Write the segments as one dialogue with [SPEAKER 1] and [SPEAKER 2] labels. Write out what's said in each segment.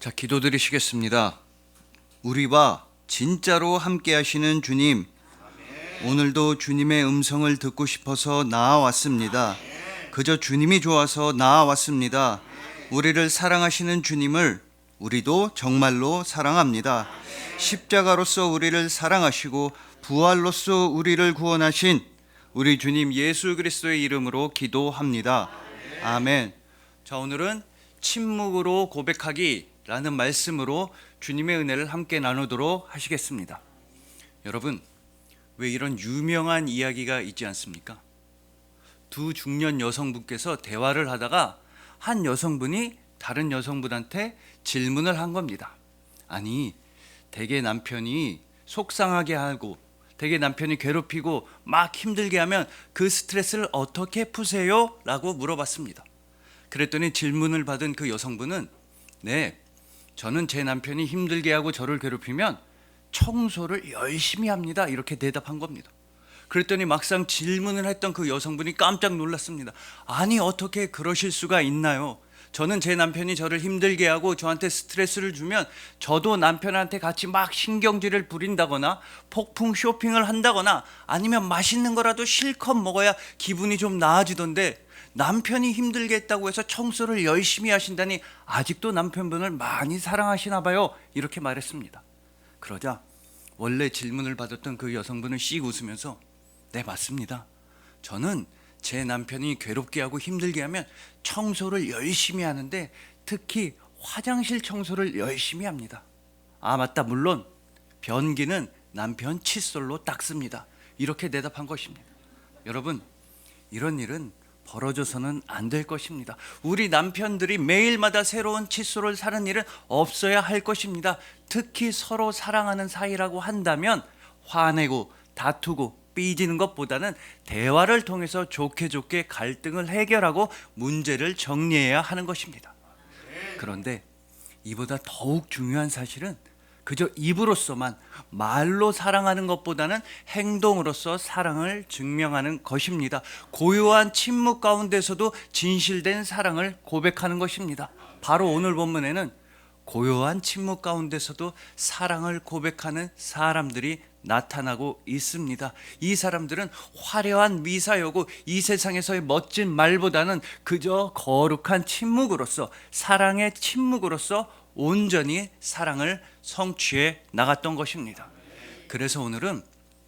[SPEAKER 1] 자, 기도드리시겠습니다. 우리와 진짜로 함께 하시는 주님, 오늘도 주님의 음성을 듣고 싶어서 나아왔습니다. 그저 주님이 좋아서 나아왔습니다. 우리를 사랑하시는 주님을 우리도 정말로 사랑합니다. 십자가로서 우리를 사랑하시고 부활로서 우리를 구원하신 우리 주님 예수 그리스도의 이름으로 기도합니다. 아멘. 자, 오늘은 침묵으로 고백하기라는 말씀으로 주님의 은혜를 함께 나누도록 하시겠습니다. 여러분, 왜 이런 유명한 이야기가 있지 않습니까? 두 중년 여성분께서 대화를 하다가 한 여성분이 다른 여성분한테 질문을 한 겁니다. 아니, 대개 남편이 속상하게 하고 대개 남편이 괴롭히고 막 힘들게 하면 그 스트레스를 어떻게 푸세요? 라고 물어봤습니다. 그랬더니 질문을 받은 그 여성분은 네, 저는 제 남편이 힘들게 하고 저를 괴롭히면 청소를 열심히 합니다. 이렇게 대답한 겁니다. 그랬더니 막상 질문을 했던 그 여성분이 깜짝 놀랐습니다. 아니, 어떻게 그러실 수가 있나요? 저는 제 남편이 저를 힘들게 하고 저한테 스트레스를 주면 저도 남편한테 같이 막 신경질을 부린다거나 폭풍 쇼핑을 한다거나 아니면 맛있는 거라도 실컷 먹어야 기분이 좀 나아지던데 남편이 힘들게 했다고 해서 청소를 열심히 하신다니 아직도 남편분을 많이 사랑하시나 봐요. 이렇게 말했습니다. 그러자 원래 질문을 받았던 그 여성분은 씩 웃으면서 네, 맞습니다. 저는 제 남편이 괴롭게 하고 힘들게 하면 청소를 열심히 하는데 특히 화장실 청소를 열심히 합니다. 아, 맞다. 물론 변기는 남편 칫솔로 닦습니다. 이렇게 대답한 것입니다. 여러분, 이런 일은 벌어져서는 안 될 것입니다. 우리 남편들이 매일마다 새로운 칫솔을 사는 일은 없어야 할 것입니다. 특히 서로 사랑하는 사이라고 한다면 화내고 다투고 삐지는 것보다는 대화를 통해서 좋게 갈등을 해결하고 문제를 정리해야 하는 것입니다. 그런데 이보다 더욱 중요한 사실은 그저 입으로서만 말로 사랑하는 것보다는 행동으로서 사랑을 증명하는 것입니다. 고요한 침묵 가운데서도 진실된 사랑을 고백하는 것입니다. 바로 오늘 본문에는 고요한 침묵 가운데서도 사랑을 고백하는 사람들이 나타나고 있습니다. 이 사람들은 화려한 미사여고 이 세상에서의 멋진 말보다는 그저 거룩한 침묵으로서, 사랑의 침묵으로서 온전히 사랑을 성취해 나갔던 것입니다. 그래서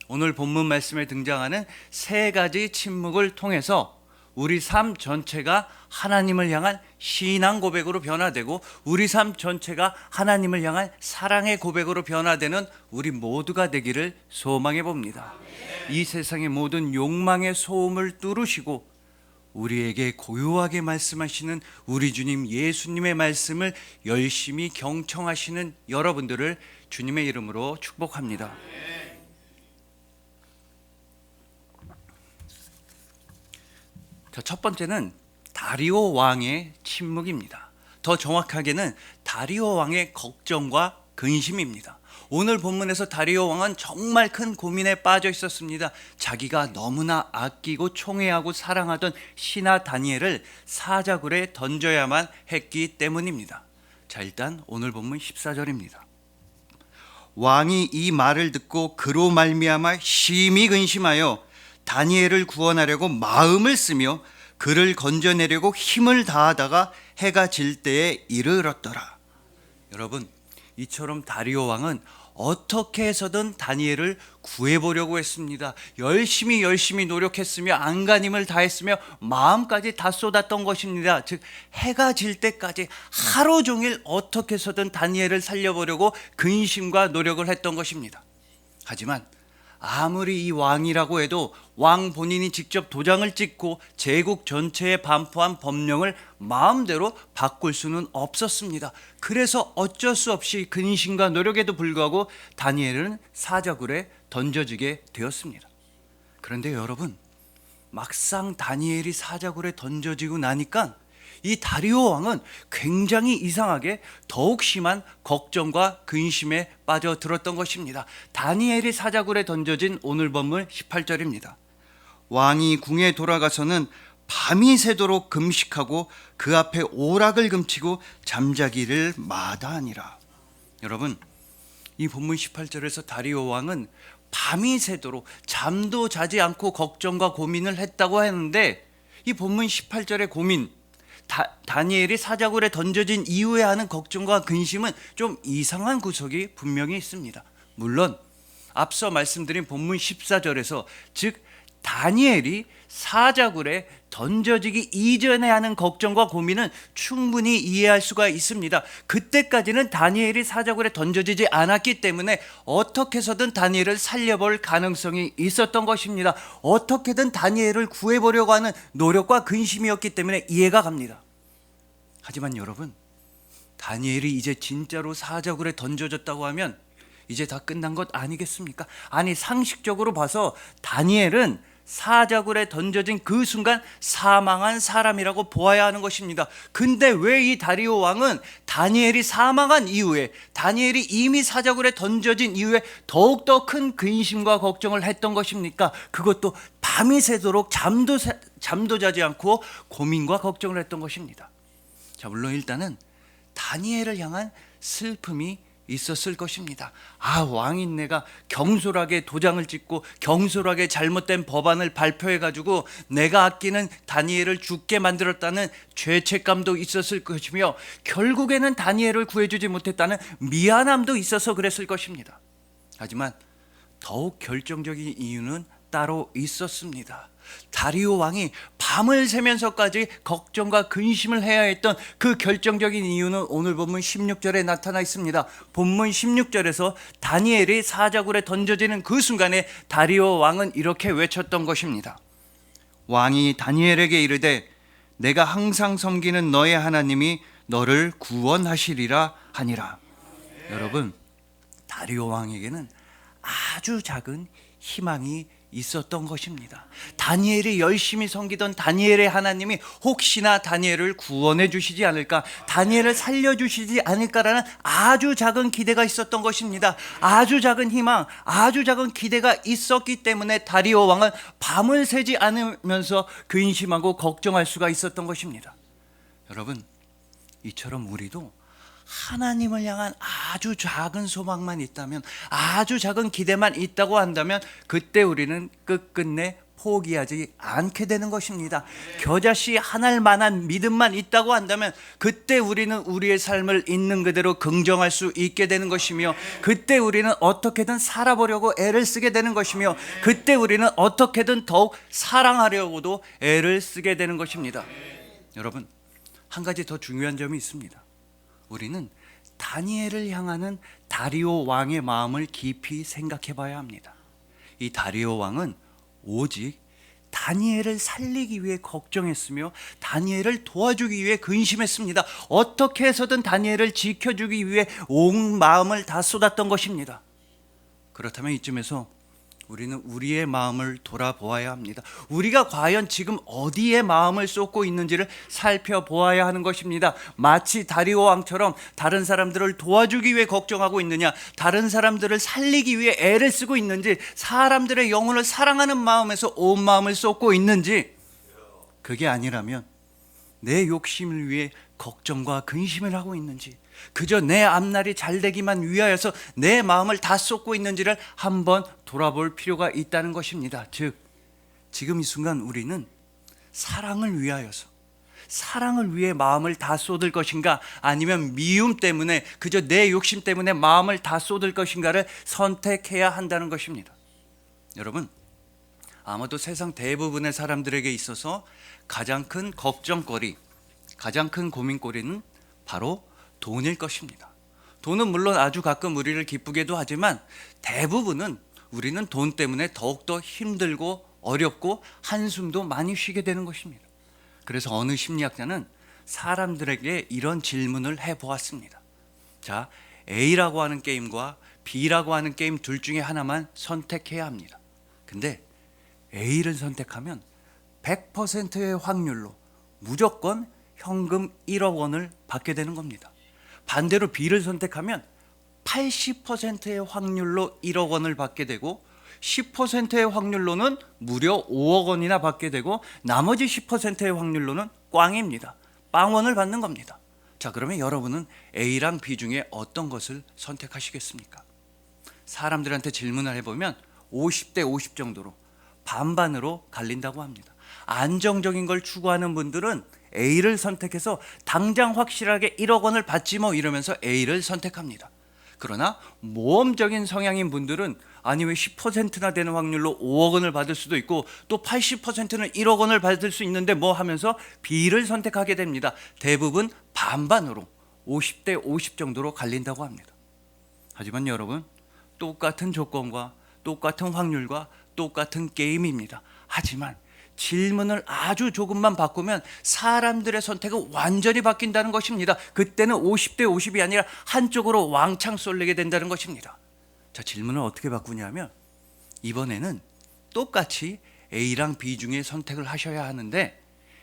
[SPEAKER 1] 오늘 본문 말씀에 등장하는 세 가지 침묵을 통해서 우리 삶 전체가 하나님을 향한 신앙 고백으로 변화되고 우리 삶 전체가 하나님을 향한 사랑의 고백으로 변화되는 우리 모두가 되기를 소망해 봅니다. 이 세상의 모든 욕망의 소음을 뚫으시고 우리에게 고요하게 말씀하시는 우리 주님 예수님의 말씀을 열심히 경청하시는 여러분들을 주님의 이름으로 축복합니다. 자, 첫 번째는 다리오 왕의 침묵입니다. 더 정확하게는 다리오 왕의 걱정과 근심입니다. 오늘 본문에서 다리오 왕은 정말 큰 고민에 빠져 있었습니다. 자기가 너무나 아끼고 총애하고 사랑하던 신하 다니엘을 사자굴에 던져야만 했기 때문입니다. 자, 일단 오늘 본문 14절입니다. 왕이 이 말을 듣고 그로 말미암아 심히 근심하여 다니엘을 구원하려고 마음을 쓰며 그를 건져내려고 힘을 다하다가 해가 질 때에 이르렀더라. 여러분, 이처럼 다리오 왕은 어떻게 해서든 다니엘을 구해보려고 했습니다. 열심히 노력했으며 안간힘을 다했으며 마음까지 다 쏟았던 것입니다. 즉 해가 질 때까지 하루 종일 어떻게 해서든 다니엘을 살려보려고 근심과 노력을 했던 것입니다. 하지만 아무리 이 왕이라고 해도 왕 본인이 직접 도장을 찍고 제국 전체에 반포한 법령을 마음대로 바꿀 수는 없었습니다. 그래서 어쩔 수 없이 근심과 노력에도 불구하고 다니엘은 사자굴에 던져지게 되었습니다. 그런데 여러분, 막상 다니엘이 사자굴에 던져지고 나니까 이 다리오 왕은 굉장히 이상하게 더욱 심한 걱정과 근심에 빠져들었던 것입니다. 다니엘이 사자굴에 던져진 오늘 본문 18절입니다. 왕이 궁에 돌아가서는 밤이 새도록 금식하고 그 앞에 오락을 금치고 잠자기를 마다하니라. 여러분, 이 본문 18절에서 다리오 왕은 밤이 새도록 잠도 자지 않고 걱정과 고민을 했다고 하는데, 이 본문 18절의 고민, 다니엘이 사자굴에 던져진 이후에 하는 걱정과 근심은 좀 이상한 구석이 분명히 있습니다. 물론 앞서 말씀드린 본문 14절에서, 즉 다니엘이 사자굴에 던져지기 이전에 하는 걱정과 고민은 충분히 이해할 수가 있습니다. 그때까지는 다니엘이 사자굴에 던져지지 않았기 때문에 어떻게 해서든 다니엘을 살려볼 가능성이 있었던 것입니다. 어떻게든 다니엘을 구해보려고 하는 노력과 근심이었기 때문에 이해가 갑니다. 하지만 여러분, 다니엘이 이제 진짜로 사자굴에 던져졌다고 하면 이제 다 끝난 것 아니겠습니까? 아니, 상식적으로 봐서 다니엘은 사자굴에 던져진 그 순간 사망한 사람이라고 보아야 하는 것입니다. 근데 왜 이 다리오 왕은 다니엘이 사망한 이후에, 다니엘이 이미 사자굴에 던져진 이후에 더욱더 큰 근심과 걱정을 했던 것입니까? 그것도 밤이 새도록 잠도 자지 않고 고민과 걱정을 했던 것입니다. 자, 물론 일단은 다니엘을 향한 슬픔이 있었을 것입니다. 왕인 내가 경솔하게 도장을 찍고 경솔하게 잘못된 법안을 발표해가지고 내가 아끼는 다니엘을 죽게 만들었다는 죄책감도 있었을 것이며, 결국에는 다니엘을 구해주지 못했다는 미안함도 있어서 그랬을 것입니다. 하지만 더욱 결정적인 이유는 따로 있었습니다. 다리오 왕이 밤을 새면서까지 걱정과 근심을 해야 했던 그 결정적인 이유는 오늘 본문 16절에 나타나 있습니다. 본문 16절에서 다니엘이 사자굴에 던져지는 그 순간에 다리오 왕은 이렇게 외쳤던 것입니다. 왕이 다니엘에게 이르되 내가 항상 섬기는 너의 하나님이 너를 구원하시리라 하니라. 여러분, 다리오 왕에게는 아주 작은 희망이 있었던 것입니다. 다니엘이 열심히 섬기던 다니엘의 하나님이 혹시나 다니엘을 구원해 주시지 않을까, 다니엘을 살려주시지 않을까라는 아주 작은 기대가 있었던 것입니다. 아주 작은 희망, 아주 작은 기대가 있었기 때문에 다리오 왕은 밤을 새지 않으면서 근심하고 걱정할 수가 있었던 것입니다. 여러분, 이처럼 우리도 하나님을 향한 아주 작은 소망만 있다면, 아주 작은 기대만 있다고 한다면 그때 우리는 끝끝내 포기하지 않게 되는 것입니다. 겨자씨 하나일 만한 믿음만 있다고 한다면 그때 우리는 우리의 삶을 있는 그대로 긍정할 수 있게 되는 것이며, 그때 우리는 어떻게든 살아보려고 애를 쓰게 되는 것이며, 그때 우리는 어떻게든 더욱 사랑하려고도 애를 쓰게 되는 것입니다. 여러분, 한 가지 더 중요한 점이 있습니다. 우리는 다니엘을 향하는 다리오 왕의 마음을 깊이 생각해 봐야 합니다. 이 다리오 왕은 오직 다니엘을 살리기 위해 걱정했으며 다니엘을 도와주기 위해 근심했습니다. 어떻게 해서든 다니엘을 지켜주기 위해 온 마음을 다 쏟았던 것입니다. 그렇다면 이쯤에서 우리는 우리의 마음을 돌아보아야 합니다. 우리가 과연 지금 어디에 마음을 쏟고 있는지를 살펴보아야 하는 것입니다. 마치 다리오 왕처럼 다른 사람들을 도와주기 위해 걱정하고 있느냐, 다른 사람들을 살리기 위해 애를 쓰고 있는지, 사람들의 영혼을 사랑하는 마음에서 온 마음을 쏟고 있는지, 그게 아니라면 내 욕심을 위해 걱정과 근심을 하고 있는지, 그저 내 앞날이 잘 되기만 위하여서 내 마음을 다 쏟고 있는지를 한번 돌아볼 필요가 있다는 것입니다. 즉, 지금 이 순간 우리는 사랑을 위하여서, 사랑을 위해 마음을 다 쏟을 것인가, 아니면 미움 때문에, 그저 내 욕심 때문에 마음을 다 쏟을 것인가를 선택해야 한다는 것입니다. 여러분, 아마도 세상 대부분의 사람들에게 있어서 가장 큰 걱정거리, 가장 큰 고민거리는 바로 돈일 것입니다. 돈은 물론 아주 가끔 우리를 기쁘게도 하지만 대부분은 우리는 돈 때문에 더욱더 힘들고 어렵고 한숨도 많이 쉬게 되는 것입니다. 그래서 어느 심리학자는 사람들에게 이런 질문을 해보았습니다. 자, A라고 하는 게임과 B라고 하는 게임 둘 중에 하나만 선택해야 합니다. 근데 A를 선택하면 100%의 확률로 무조건 현금 1억 원을 받게 되는 겁니다. 반대로 B를 선택하면 80%의 확률로 1억 원을 받게 되고, 10%의 확률로는 무려 5억 원이나 받게 되고 나머지 10%의 확률로는 꽝입니다. 빵원을 받는 겁니다. 자, 그러면 여러분은 A랑 B 중에 어떤 것을 선택하시겠습니까? 사람들한테 질문을 해보면 50대 50 정도로 반반으로 갈린다고 합니다. 안정적인 걸 추구하는 분들은 A를 선택해서 당장 확실하게 1억 원을 받지 뭐 이러면서 A를 선택합니다. 그러나 모험적인 성향인 분들은 아니 왜 10%나 되는 확률로 5억 원을 받을 수도 있고 또 80%는 1억 원을 받을 수 있는데 뭐 하면서 B를 선택하게 됩니다. 대부분 반반으로 50대 50 정도로 갈린다고 합니다. 하지만 여러분, 똑같은 조건과 똑같은 확률과 똑같은 게임입니다. 하지만 질문을 아주 조금만 바꾸면 사람들의 선택은 완전히 바뀐다는 것입니다. 그때는 50대 50이 아니라 한쪽으로 왕창 쏠리게 된다는 것입니다. 자, 질문을 어떻게 바꾸냐면 이번에는 똑같이 A랑 B 중에 선택을 하셔야 하는데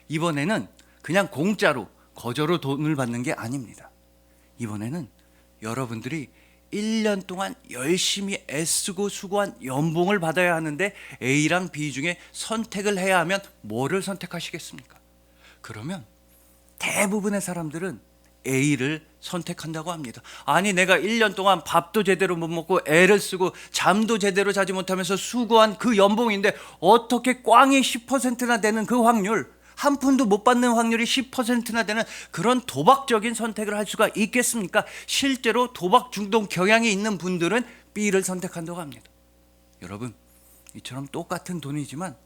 [SPEAKER 1] 이번에는 그냥 공짜로 거저로 돈을 받는 게 아닙니다. 이번에는 여러분들이 1년 동안 열심히 애쓰고 수고한 연봉을 받아야 하는데 A랑 B 중에 선택을 해야 하면 뭐를 선택하시겠습니까? 그러면 대부분의 사람들은 A를 선택한다고 합니다. 아니 내가 1년 동안 밥도 제대로 못 먹고 애를 쓰고 잠도 제대로 자지 못하면서 수고한 그 연봉인데 어떻게 꽝이 10%나 되는 그 확률, 한 푼도 못 받는 확률이 10%나 되는 그런 도박적인 선택을 할 수가 있겠습니까? 실제로 도박 중독 경향이 있는 분들은 B를 선택한다고 합니다. 여러분, 이처럼 똑같은 돈이지만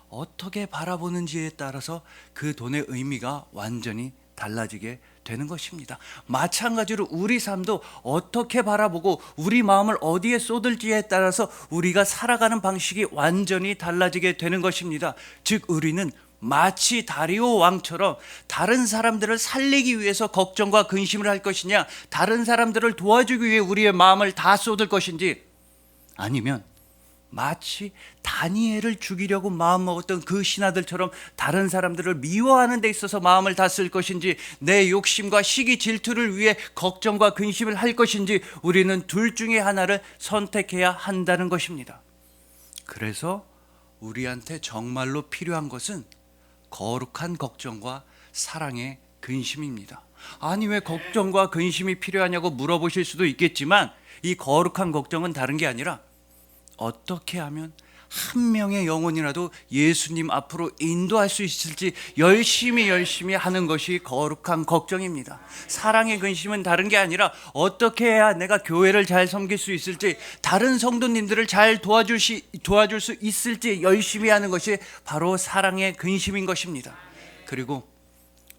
[SPEAKER 1] 어떻게 바라보는지에 따라서 그 돈의 의미가 완전히 달라지게 되는 것입니다. 마찬가지로 우리 삶도 어떻게 바라보고 우리 마음을 어디에 쏟을지에 따라서 우리가 살아가는 방식이 완전히 달라지게 되는 것입니다. 즉 우리는 마치 다리오 왕처럼 다른 사람들을 살리기 위해서 걱정과 근심을 할 것이냐, 다른 사람들을 도와주기 위해 우리의 마음을 다 쏟을 것인지, 아니면 마치 다니엘을 죽이려고 마음먹었던 그 신하들처럼 다른 사람들을 미워하는 데 있어서 마음을 다 쓸 것인지, 내 욕심과 시기 질투를 위해 걱정과 근심을 할 것인지, 우리는 둘 중에 하나를 선택해야 한다는 것입니다. 그래서 우리한테 정말로 필요한 것은 거룩한 걱정과 사랑의 근심입니다. 아니 왜 걱정과 근심이 필요하냐고 물어보실 수도 있겠지만 이 거룩한 걱정은 다른 게 아니라 어떻게 하면 한 명의 영혼이라도 예수님 앞으로 인도할 수 있을지 열심히 하는 것이 거룩한 걱정입니다. 사랑의 근심은 다른 게 아니라 어떻게 해야 내가 교회를 잘 섬길 수 있을지, 다른 성도님들을 잘 도와줄 수 있을지 열심히 하는 것이 바로 사랑의 근심인 것입니다. 그리고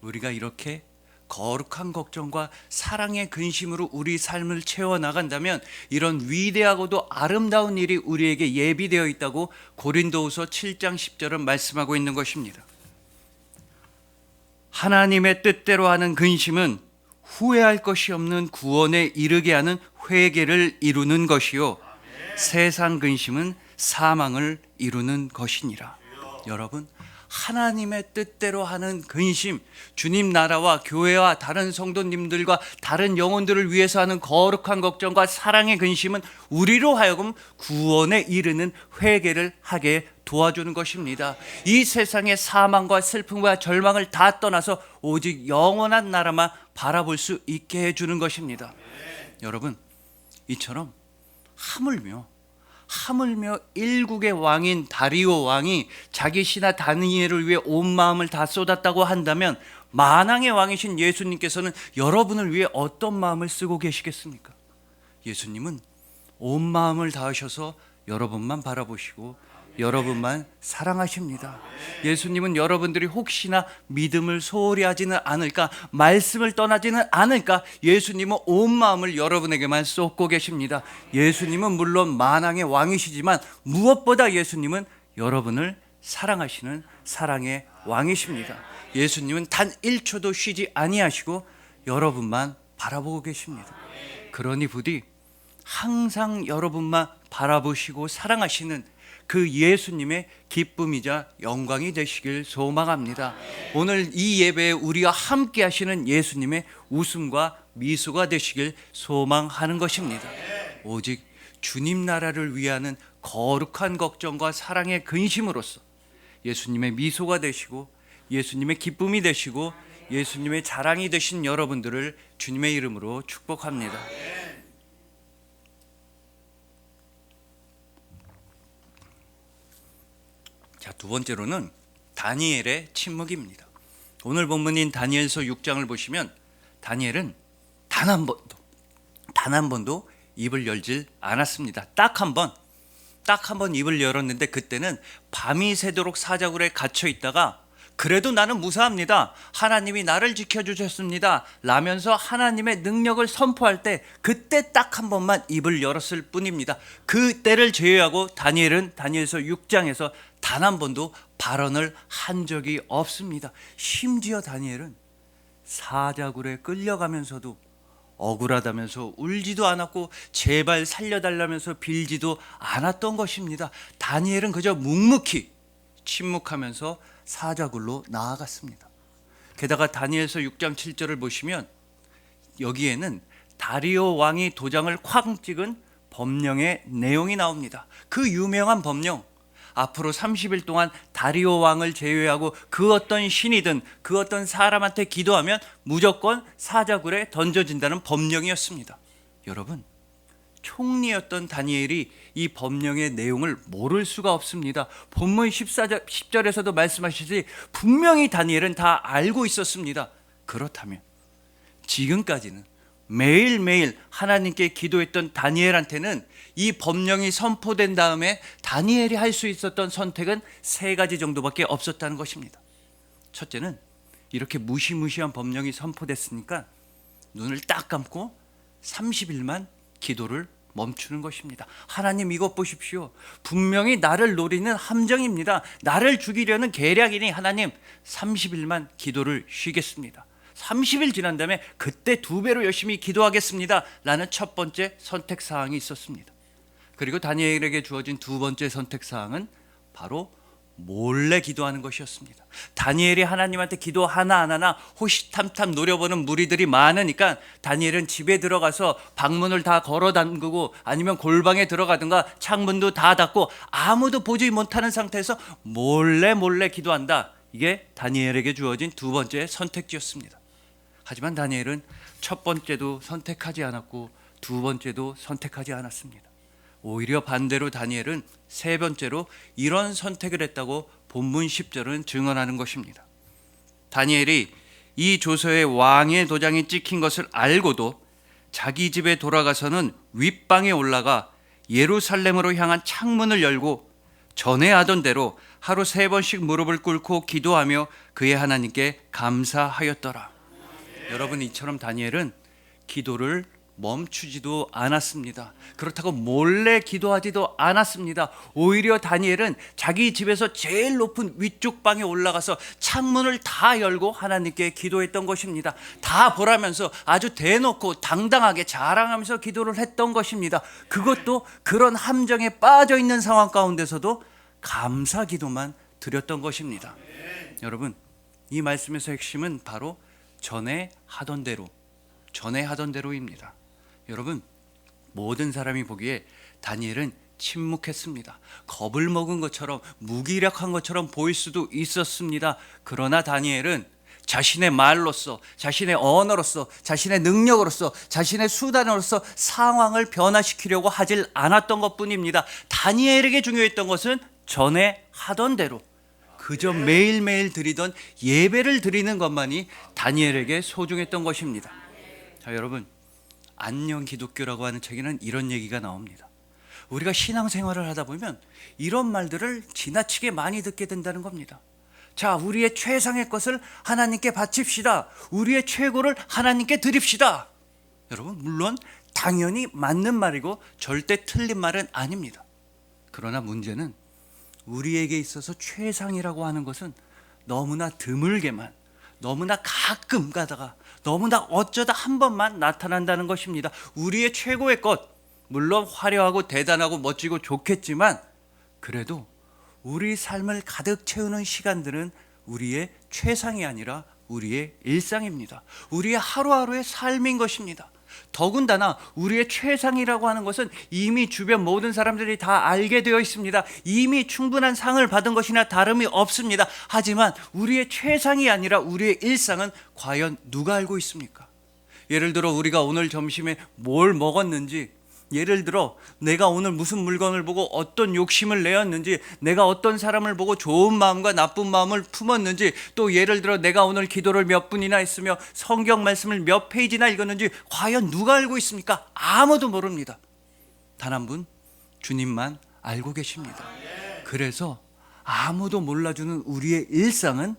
[SPEAKER 1] 우리가 이렇게 거룩한 걱정과 사랑의 근심으로 우리 삶을 채워나간다면 이런 위대하고도 아름다운 일이 우리에게 예비되어 있다고 고린도후서 7장 10절은 말씀하고 있는 것입니다. 하나님의 뜻대로 하는 근심은 후회할 것이 없는 구원에 이르게 하는 회개를 이루는 것이요 세상 근심은 사망을 이루는 것이니라. 여러분, 하나님의 뜻대로 하는 근심, 주님 나라와 교회와 다른 성도님들과 다른 영혼들을 위해서 하는 거룩한 걱정과 사랑의 근심은 우리로 하여금 구원에 이르는 회개를 하게 도와주는 것입니다. 이 세상의 사망과 슬픔과 절망을 다 떠나서 오직 영원한 나라만 바라볼 수 있게 해주는 것입니다. 여러분, 이처럼 하물며 일국의 왕인 다리오 왕이 자기 신하 다니엘을 위해 온 마음을 다 쏟았다고 한다면 만왕의 왕이신 예수님께서는 여러분을 위해 어떤 마음을 쓰고 계시겠습니까? 예수님은 온 마음을 다하셔서 여러분만 바라보시고 여러분만 사랑하십니다. 예수님은 여러분들이 혹시나 믿음을 소홀히 하지는 않을까, 말씀을 떠나지는 않을까, 예수님은 온 마음을 여러분에게만 쏟고 계십니다. 예수님은 물론 만왕의 왕이시지만 무엇보다 예수님은 여러분을 사랑하시는 사랑의 왕이십니다. 예수님은 단 1초도 쉬지 아니하시고 여러분만 바라보고 계십니다. 그러니 부디 항상 여러분만 바라보시고 사랑하시는 그 예수님의 기쁨이자 영광이 되시길 소망합니다. 오늘 이 예배에 우리와 함께 하시는 예수님의 웃음과 미소가 되시길 소망하는 것입니다. 오직 주님 나라를 위하는 거룩한 걱정과 사랑의 근심으로써 예수님의 미소가 되시고 예수님의 기쁨이 되시고 예수님의 자랑이 되신 여러분들을 주님의 이름으로 축복합니다. 자, 두 번째로는 다니엘의 침묵입니다. 오늘 본문인 다니엘서 6장을 보시면 다니엘은 단 한 번도 입을 열질 않았습니다. 딱 한 번 입을 열었는데 그때는 밤이 새도록 사자굴에 갇혀 있다가 그래도 나는 무사합니다. 하나님이 나를 지켜주셨습니다. 라면서 하나님의 능력을 선포할 때 그때 딱 한 번만 입을 열었을 뿐입니다. 그때를 제외하고 다니엘은 다니엘서 6장에서 단 한 번도 발언을 한 적이 없습니다. 심지어 다니엘은 사자굴에 끌려가면서도 억울하다면서 울지도 않았고 제발 살려달라면서 빌지도 않았던 것입니다. 다니엘은 그저 묵묵히 침묵하면서 사자굴로 나아갔습니다. 게다가 다니엘서 6장 7절을 보시면 여기에는 다리오 왕이 도장을 쾅 찍은 법령의 내용이 나옵니다. 그 유명한 법령, 앞으로 30일 동안 다리오 왕을 제외하고 그 어떤 신이든 그 어떤 사람한테 기도하면 무조건 사자굴에 던져진다는 법령이었습니다. 여러분, 총리였던 다니엘이 이 법령의 내용을 모를 수가 없습니다. 본문 10절에서도 말씀하시지 분명히 다니엘은 다 알고 있었습니다. 그렇다면 지금까지는 매일매일 하나님께 기도했던 다니엘한테는 이 법령이 선포된 다음에 다니엘이 할 수 있었던 선택은 세 가지 정도밖에 없었다는 것입니다. 첫째는 이렇게 무시무시한 법령이 선포됐으니까 눈을 딱 감고 30일만 기도를 멈추는 것입니다. 하나님, 이것 보십시오. 분명히 나를 노리는 함정입니다. 나를 죽이려는 계략이니 하나님 30일만 기도를 쉬겠습니다. 30일 지난 다음에 그때 2배로 열심히 기도하겠습니다 라는 첫 번째 선택사항이 있었습니다. 그리고 다니엘에게 주어진 두 번째 선택사항은 바로 몰래 기도하는 것이었습니다. 다니엘이 하나님한테 기도 하나 안 하나 호시탐탐 노려보는 무리들이 많으니까 다니엘은 집에 들어가서 방문을 다 걸어 잠그고 아니면 골방에 들어가든가 창문도 다 닫고 아무도 보지 못하는 상태에서 몰래 기도한다. 이게 다니엘에게 주어진 두 번째 선택지였습니다. 하지만 다니엘은 첫 번째도 선택하지 않았고 두 번째도 선택하지 않았습니다. 오히려 반대로 다니엘은 세 번째로 이런 선택을 했다고 본문 10절은 증언하는 것입니다. 다니엘이 이 조서에 왕의 도장이 찍힌 것을 알고도 자기 집에 돌아가서는 윗방에 올라가 예루살렘으로 향한 창문을 열고 전에 하던 대로 하루 3번씩 무릎을 꿇고 기도하며 그의 하나님께 감사하였더라. 여러분, 이처럼 다니엘은 기도를 멈추지도 않았습니다. 그렇다고 몰래 기도하지도 않았습니다. 오히려 다니엘은 자기 집에서 제일 높은 위쪽 방에 올라가서 창문을 다 열고 하나님께 기도했던 것입니다. 다 보라면서 아주 대놓고 당당하게 자랑하면서 기도를 했던 것입니다. 그것도 그런 함정에 빠져 있는 상황 가운데서도 감사 기도만 드렸던 것입니다. 여러분, 이 말씀에서 핵심은 바로 전에 하던 대로입니다. 여러분, 모든 사람이 보기에 다니엘은 침묵했습니다. 겁을 먹은 것처럼 무기력한 것처럼 보일 수도 있었습니다. 그러나 다니엘은 자신의 말로써, 자신의 언어로서, 자신의 능력으로서, 자신의 수단으로서 상황을 변화시키려고 하질 않았던 것뿐입니다. 다니엘에게 중요했던 것은 전에 하던 대로 그저 매일매일 드리던 예배를 드리는 것만이 다니엘에게 소중했던 것입니다. 자, 여러분, 안녕 기독교라고 하는 책에는 이런 얘기가 나옵니다. 우리가 신앙생활을 하다 보면 이런 말들을 지나치게 많이 듣게 된다는 겁니다. 자, 우리의 최상의 것을 하나님께 바칩시다. 우리의 최고를 하나님께 드립시다. 여러분, 물론 당연히 맞는 말이고 절대 틀린 말은 아닙니다. 그러나 문제는 우리에게 있어서 최상이라고 하는 것은 너무나 드물게만, 너무나 가끔 가다가, 너무나 어쩌다 한 번만 나타난다는 것입니다. 우리의 최고의 것, 물론 화려하고 대단하고 멋지고 좋겠지만 그래도 우리 삶을 가득 채우는 시간들은 우리의 최상이 아니라 우리의 일상입니다. 우리의 하루하루의 삶인 것입니다. 더군다나 우리의 최상이라고 하는 것은 이미 주변 모든 사람들이 다 알게 되어 있습니다. 이미 충분한 상을 받은 것이나 다름이 없습니다. 하지만 우리의 최상이 아니라 우리의 일상은 과연 누가 알고 있습니까? 예를 들어 우리가 오늘 점심에 뭘 먹었는지, 예를 들어 내가 오늘 무슨 물건을 보고 어떤 욕심을 내었는지, 내가 어떤 사람을 보고 좋은 마음과 나쁜 마음을 품었는지, 또 예를 들어 내가 오늘 기도를 몇 분이나 했으며 성경 말씀을 몇 페이지나 읽었는지 과연 누가 알고 있습니까? 아무도 모릅니다. 단 한 분, 주님만 알고 계십니다. 그래서 아무도 몰라주는 우리의 일상은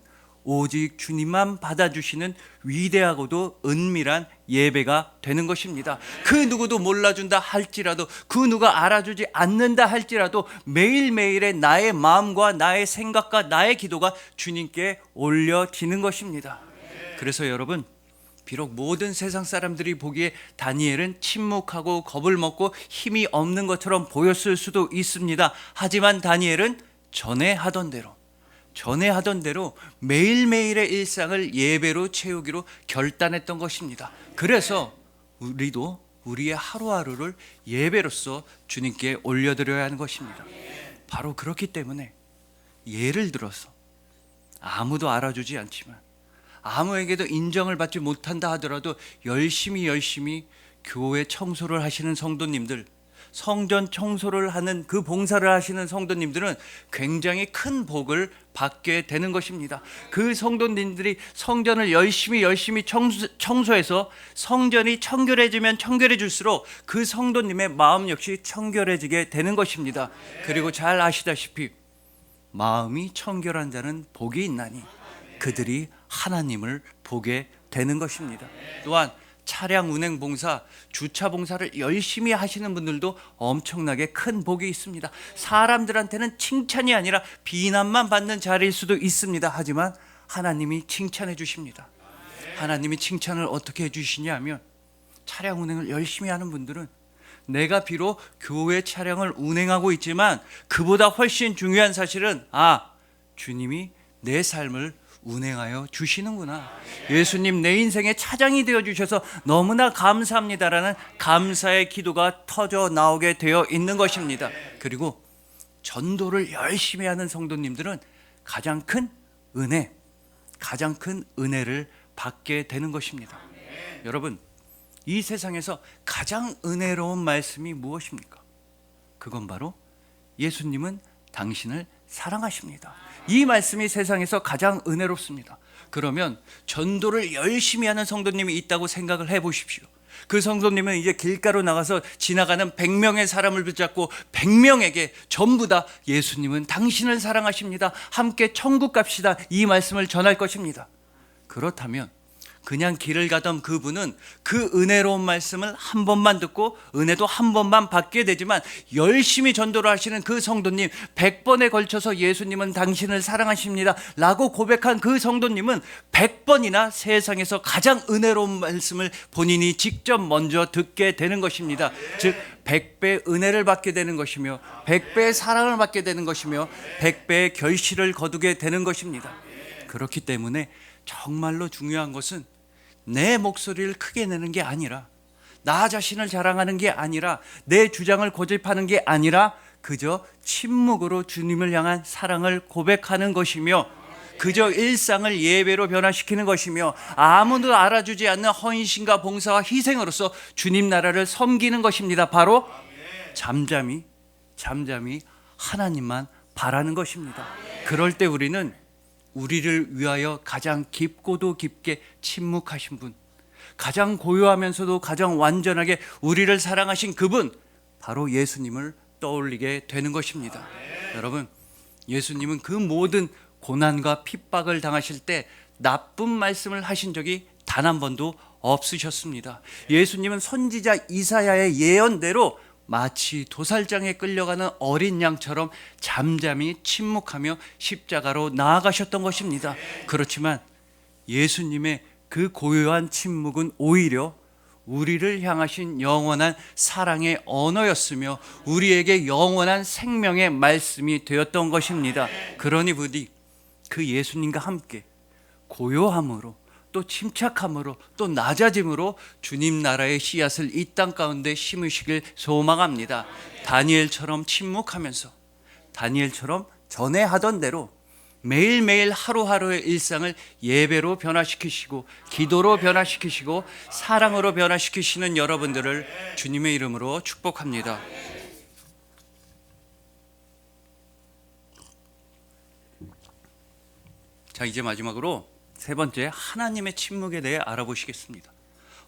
[SPEAKER 1] 오직 주님만 받아주시는 위대하고도 은밀한 예배가 되는 것입니다. 그 누구도 몰라준다 할지라도, 그 누가 알아주지 않는다 할지라도 매일매일의 나의 마음과 나의 생각과 나의 기도가 주님께 올려지는 것입니다. 그래서 여러분, 비록 모든 세상 사람들이 보기에 다니엘은 침묵하고 겁을 먹고 힘이 없는 것처럼 보였을 수도 있습니다. 하지만 다니엘은 전에 하던 대로 매일매일의 일상을 예배로 채우기로 결단했던 것입니다. 그래서 우리도 우리의 하루하루를 예배로서 주님께 올려드려야 하는 것입니다. 바로 그렇기 때문에 예를 들어서 아무도 알아주지 않지만, 아무에게도 인정을 받지 못한다 하더라도 열심히 교회 청소를 하시는 성도님들, 성전 청소를 하는 그 봉사를 하시는 성도님들은 굉장히 큰 복을 받게 되는 것입니다. 그 성도님들이 성전을 열심히 청소해서 성전이 청결해지면 청결해질수록 그 성도님의 마음 역시 청결해지게 되는 것입니다. 그리고 잘 아시다시피 마음이 청결한 자는 복이 있나니 그들이 하나님을 보게 되는 것입니다. 또한 차량 운행 봉사, 주차 봉사를 열심히 하시는 분들도 엄청나게 큰 복이 있습니다. 사람들한테는 칭찬이 아니라 비난만 받는 자리일 수도 있습니다. 하지만 하나님이 칭찬해 주십니다. 하나님이 칭찬을 어떻게 해 주시냐면, 차량 운행을 열심히 하는 분들은 내가 비록 교회 차량을 운행하고 있지만 그보다 훨씬 중요한 사실은 주님이 내 삶을 운행하여 주시는구나. 예수님 내 인생의 차장이 되어 주셔서 너무나 감사합니다라는 감사의 기도가 터져 나오게 되어 있는 것입니다. 그리고 전도를 열심히 하는 성도님들은 가장 큰 은혜를 받게 되는 것입니다. 여러분, 이 세상에서 가장 은혜로운 말씀이 무엇입니까? 그건 바로 예수님은 당신을 사랑하십니다. 이 말씀이 세상에서 가장 은혜롭습니다. 그러면 전도를 열심히 하는 성도님이 있다고 생각을 해보십시오. 그 성도님은 이제 길가로 나가서 지나가는 100명의 사람을 붙잡고 100명에게 전부 다 예수님은 당신을 사랑하십니다, 함께 천국 갑시다, 이 말씀을 전할 것입니다. 그렇다면 그냥 길을 가던 그분은 그 은혜로운 말씀을 한 번만 듣고 은혜도 한 번만 받게 되지만, 열심히 전도를 하시는 그 성도님, 100번에 걸쳐서 예수님은 당신을 사랑하십니다 라고 고백한 그 성도님은 100번이나 세상에서 가장 은혜로운 말씀을 본인이 직접 먼저 듣게 되는 것입니다. 즉 100배의 은혜를 받게 되는 것이며 100배의 사랑을 받게 되는 것이며 100배의 결실을 거두게 되는 것입니다. 그렇기 때문에 정말로 중요한 것은 내 목소리를 크게 내는 게 아니라, 나 자신을 자랑하는 게 아니라, 내 주장을 고집하는 게 아니라 그저 침묵으로 주님을 향한 사랑을 고백하는 것이며, 그저 일상을 예배로 변화시키는 것이며, 아무도 알아주지 않는 헌신과 봉사와 희생으로서 주님 나라를 섬기는 것입니다. 바로 잠잠히 하나님만 바라는 것입니다. 그럴 때 우리를 위하여 가장 깊고도 깊게 침묵하신 분, 가장 고요하면서도 가장 완전하게 우리를 사랑하신 그분, 바로 예수님을 떠올리게 되는 것입니다. 여러분, 예수님은 그 모든 고난과 핍박을 당하실 때 나쁜 말씀을 하신 적이 단 한 번도 없으셨습니다. 예수님은 선지자 이사야의 예언대로 마치 도살장에 끌려가는 어린 양처럼 잠잠히 침묵하며 십자가로 나아가셨던 것입니다. 그렇지만 예수님의 그 고요한 침묵은 오히려 우리를 향하신 영원한 사랑의 언어였으며 우리에게 영원한 생명의 말씀이 되었던 것입니다. 그러니 부디 그 예수님과 함께 고요함으로, 또 침착함으로 또 낮아짐으로 주님 나라의 씨앗을 이 땅 가운데 심으시길 소망합니다. 다니엘처럼 침묵하면서 다니엘처럼 전에 하던 대로 매일매일 하루하루의 일상을 예배로 변화시키시고 기도로 변화시키시고 사랑으로 변화시키시는 여러분들을 주님의 이름으로 축복합니다. 자, 이제 마지막으로 세 번째, 하나님의 침묵에 대해 알아보시겠습니다.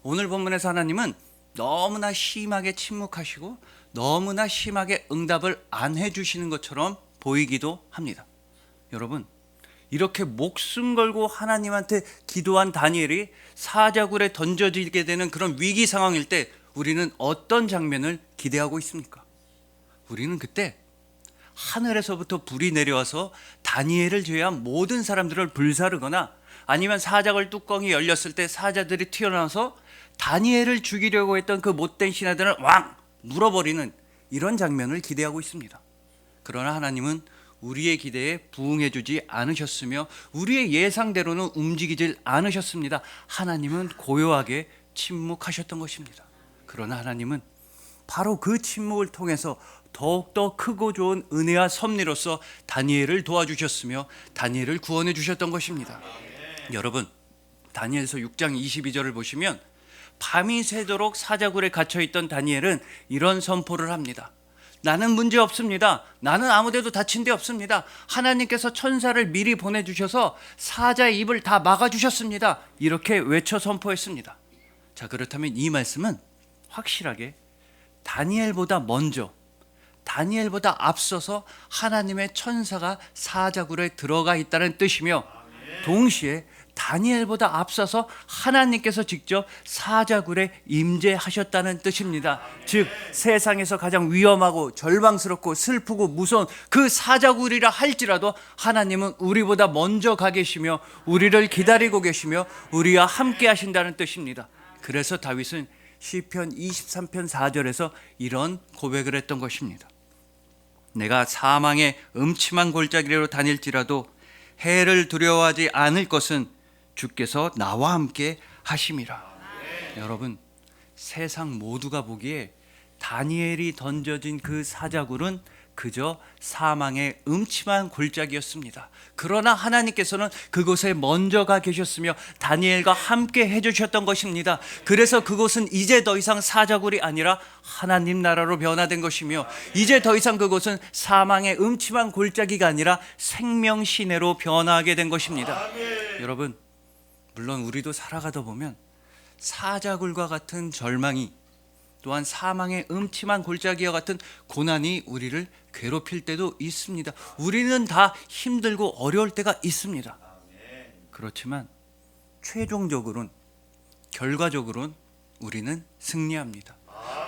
[SPEAKER 1] 오늘 본문에서 하나님은 너무나 심하게 침묵하시고 너무나 심하게 응답을 안 해주시는 것처럼 보이기도 합니다. 여러분, 이렇게 목숨 걸고 하나님한테 기도한 다니엘이 사자굴에 던져지게 되는 그런 위기 상황일 때 우리는 어떤 장면을 기대하고 있습니까? 우리는 그때 하늘에서부터 불이 내려와서 다니엘을 제외한 모든 사람들을 불사르거나 아니면 사자굴 뚜껑이 열렸을 때 사자들이 튀어나와서 다니엘을 죽이려고 했던 그 못된 신하들을 왕 물어버리는 이런 장면을 기대하고 있습니다. 그러나 하나님은 우리의 기대에 부응해주지 않으셨으며 우리의 예상대로는 움직이질 않으셨습니다. 하나님은 고요하게 침묵하셨던 것입니다. 그러나 하나님은 바로 그 침묵을 통해서 더욱더 크고 좋은 은혜와 섭리로서 다니엘을 도와주셨으며 다니엘을 구원해 주셨던 것입니다. 여러분, 다니엘서 6장 22절을 보시면 밤이 새도록 사자굴에 갇혀있던 다니엘은 이런 선포를 합니다. 나는 문제 없습니다. 나는 아무데도 다친 데 없습니다. 하나님께서 천사를 미리 보내주셔서 사자의 입을 다 막아주셨습니다. 이렇게 외쳐 선포했습니다. 자, 그렇다면 이 말씀은 확실하게 다니엘보다 먼저, 다니엘보다 앞서서 하나님의 천사가 사자굴에 들어가 있다는 뜻이며 동시에 다니엘보다 앞서서 하나님께서 직접 사자굴에 임재하셨다는 뜻입니다. 즉 세상에서 가장 위험하고 절망스럽고 슬프고 무서운 그 사자굴이라 할지라도 하나님은 우리보다 먼저 가 계시며 우리를 기다리고 계시며 우리와 함께 하신다는 뜻입니다. 그래서 다윗은 시편 23편 4절에서 이런 고백을 했던 것입니다. 내가 사망의 음침한 골짜기로 다닐지라도 해를 두려워하지 않을 것은 주께서 나와 함께 하심이라. 여러분, 세상 모두가 보기에 다니엘이 던져진 그 사자굴은 그저 사망의 음침한 골짜기였습니다. 그러나 하나님께서는 그곳에 먼저 가 계셨으며 다니엘과 함께 해주셨던 것입니다. 그래서 그곳은 이제 더 이상 사자굴이 아니라 하나님 나라로 변화된 것이며 이제 더 이상 그곳은 사망의 음침한 골짜기가 아니라 생명 시내로 변화하게 된 것입니다. 여러분, 물론 우리도 살아가다 보면 사자굴과 같은 절망이 또한 사망의 음침한 골짜기와 같은 고난이 우리를 괴롭힐 때도 있습니다. 우리는 다 힘들고 어려울 때가 있습니다. 그렇지만 최종적으로는, 결과적으로는 우리는 승리합니다.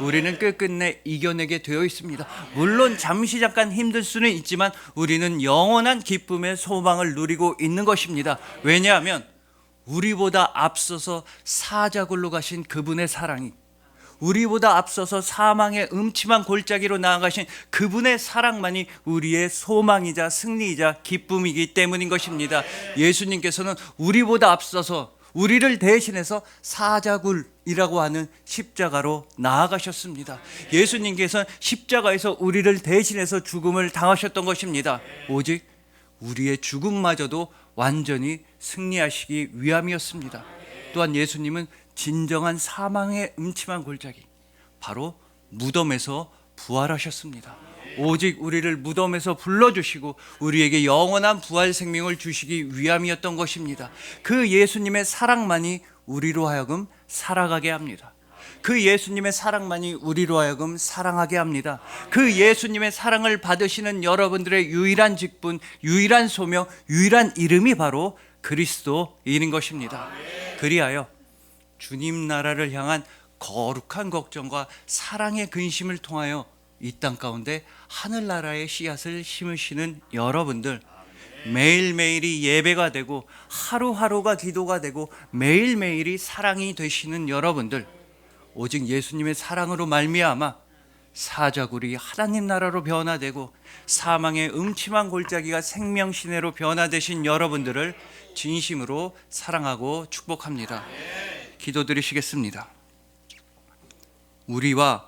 [SPEAKER 1] 우리는 끝끝내 이겨내게 되어 있습니다. 물론 잠시 잠깐 힘들 수는 있지만 우리는 영원한 기쁨의 소망을 누리고 있는 것입니다. 왜냐하면 우리보다 앞서서 사자굴로 가신 그분의 사랑이, 우리보다 앞서서 사망의 음침한 골짜기로 나아가신 그분의 사랑만이 우리의 소망이자 승리이자 기쁨이기 때문인 것입니다. 예수님께서는 우리보다 앞서서 우리를 대신해서 사자굴이라고 하는 십자가로 나아가셨습니다. 예수님께서는 십자가에서 우리를 대신해서 죽음을 당하셨던 것입니다. 오직 우리의 죽음마저도 완전히 승리하시기 위함이었습니다. 또한 예수님은 진정한 사망의 음침한 골짜기, 바로 무덤에서 부활하셨습니다. 오직 우리를 무덤에서 불러주시고 우리에게 영원한 부활 생명을 주시기 위함이었던 것입니다. 그 예수님의 사랑만이 우리로 하여금 살아가게 합니다. 그 예수님의 사랑만이 우리로 하여금 사랑하게 합니다. 그 예수님의 사랑을 받으시는 여러분들의 유일한 직분, 유일한 소명, 유일한 이름이 바로 그리스도인인 것입니다. 그리하여 주님 나라를 향한 거룩한 걱정과 사랑의 근심을 통하여 이 땅 가운데 하늘나라의 씨앗을 심으시는 여러분들, 매일매일이 예배가 되고 하루하루가 기도가 되고 매일매일이 사랑이 되시는 여러분들, 오직 예수님의 사랑으로 말미암아 사자굴이 하나님 나라로 변화되고 사망의 음침한 골짜기가 생명시내로 변화되신 여러분들을 진심으로 사랑하고 축복합니다. 기도드리시겠습니다. 우리와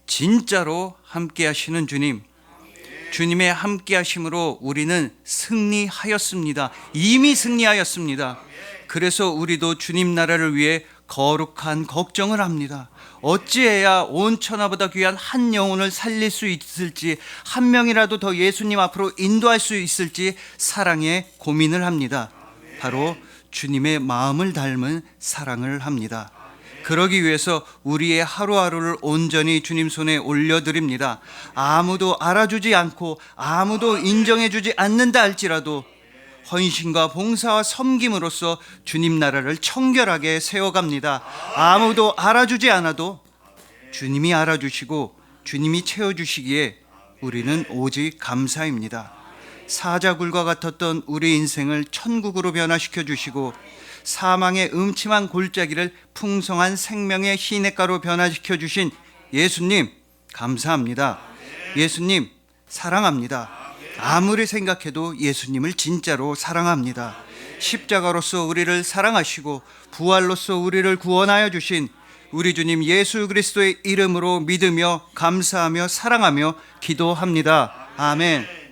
[SPEAKER 1] 진짜로 함께 하시는 주님, 주님의 함께 하심으로 우리는 승리하였습니다. 이미 승리하였습니다. 그래서 우리도 주님 나라를 위해 거룩한 걱정을 합니다. 어찌해야 온 천하보다 귀한 한 영혼을 살릴 수 있을지, 한 명이라도 더 예수님 앞으로 인도할 수 있을지 사랑에 고민을 합니다. 바로 주님의 마음을 닮은 사랑을 합니다. 그러기 위해서 우리의 하루하루를 온전히 주님 손에 올려드립니다. 아무도 알아주지 않고 아무도 인정해주지 않는다 할지라도 헌신과 봉사와 섬김으로써 주님 나라를 청결하게 세워갑니다. 아무도 알아주지 않아도 주님이 알아주시고 주님이 채워주시기에 우리는 오직 감사입니다. 사자굴과 같았던 우리 인생을 천국으로 변화시켜 주시고 사망의 음침한 골짜기를 풍성한 생명의 시냇가로 변화시켜 주신 예수님 감사합니다. 예수님 사랑합니다. 아무리 생각해도 예수님을 진짜로 사랑합니다. 십자가로서 우리를 사랑하시고 부활로서 우리를 구원하여 주신 우리 주님 예수 그리스도의 이름으로 믿으며 감사하며 사랑하며 기도합니다. 아멘.